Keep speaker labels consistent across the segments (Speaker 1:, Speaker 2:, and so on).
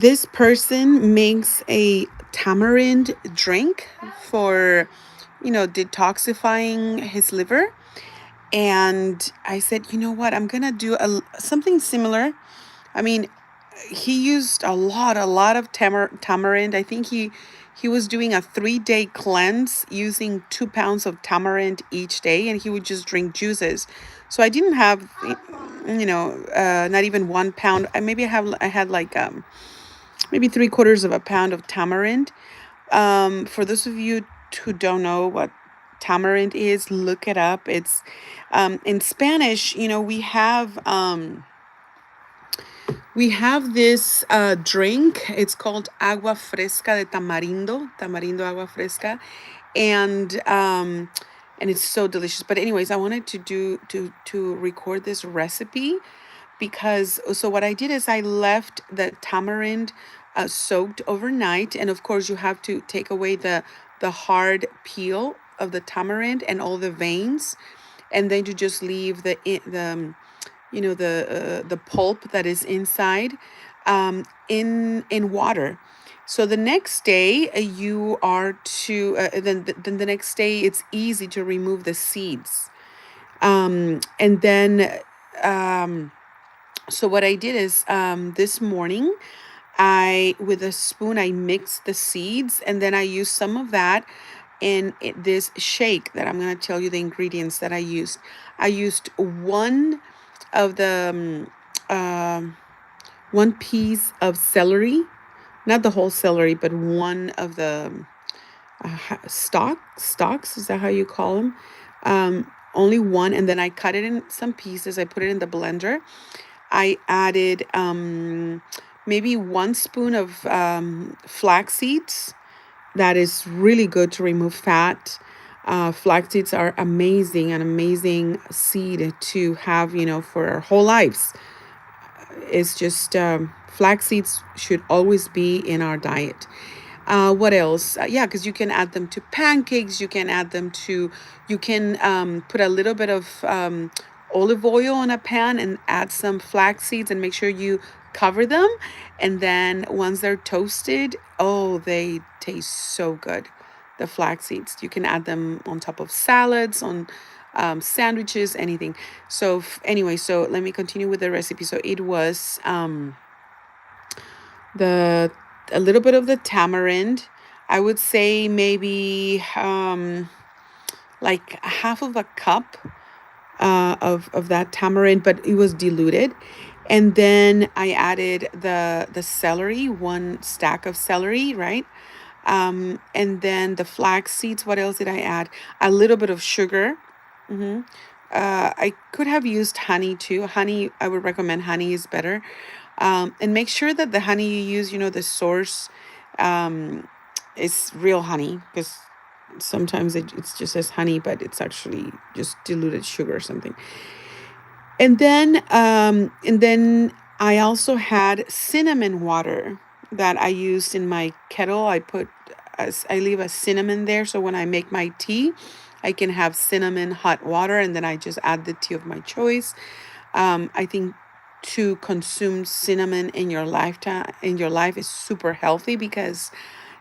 Speaker 1: This person makes a tamarind drink for, detoxifying his liver. And I said, you know what? I'm going to do something similar. I mean, he used a lot of tamarind. I think he was doing a 3-day cleanse using 2 pounds of tamarind each day, and he would just drink juices. So I didn't have, not even 1 pound. I had like maybe 3/4 of a pound of tamarind. For those of you who don't know what tamarind is, look it up. It's in Spanish. We have this drink. It's called agua fresca de tamarindo agua fresca, and it's so delicious. But anyways, I wanted to record this recipe because so what I did is I left the tamarind soaked overnight, and of course you have to take away the hard peel of the tamarind and all the veins, and then you just leave the pulp that is inside in water. So the next day you are to then the next day it's easy to remove the seeds. And then so what I did is this morning I with a spoon I mixed the seeds, and then I used some of that in this shake that I'm going to tell you the ingredients that I used. I used of the one piece of celery, not the whole celery, but one of the stalks. Is that how you call them? Only one, and then I cut it in some pieces. I put it in the blender. I added maybe 1 spoon of flax seeds. That is really good to remove fat. Flax seeds are an amazing seed to have, for our whole lives. It's just flax seeds should always be in our diet. What else? Yeah, because you can add them to pancakes. You can put a little bit of olive oil on a pan and add some flax seeds and make sure you cover them. And then once they're toasted, oh, they taste so good. The flax seeds. You can add them on top of salads, on sandwiches, anything. So anyway, so let me continue with the recipe. So it was the a little bit of the tamarind. I would say maybe like half of a cup of that tamarind, but it was diluted. And then I added the celery, 1 stack of celery, right? And then the flax seeds. What else did I add? A little bit of sugar. hmm I could have used honey too. Honey, I would recommend honey is better. And make sure that the honey you use, the source, um, is real honey, because sometimes it's just as honey, but it's actually just diluted sugar or something. And then I also had cinnamon water that I used in my kettle. I leave a cinnamon there, so when I make my tea, I can have cinnamon hot water, and then I just add the tea of my choice. I think to consume cinnamon in your life is super healthy, because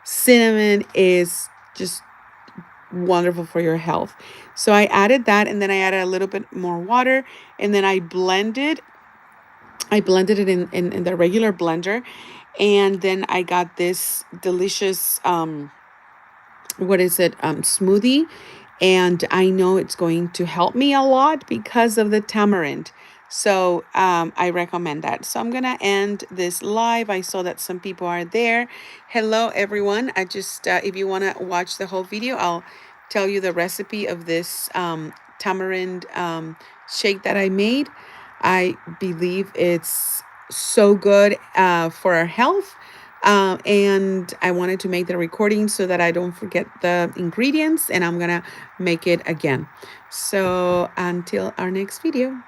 Speaker 1: cinnamon is just wonderful for your health. So I added that, and then I added a little bit more water, and then I blended it in the regular blender, and then I got this delicious what is it, smoothie. And I know it's going to help me a lot because of the tamarind. So I recommend that. So I'm gonna end this live. I saw that some people are there. Hello everyone. I just if you want to watch the whole video, I'll tell you the recipe of this tamarind shake that I made. I believe it's so good for our health. And I wanted to make the recording so that I don't forget the ingredients, and I'm gonna make it again. So until our next video.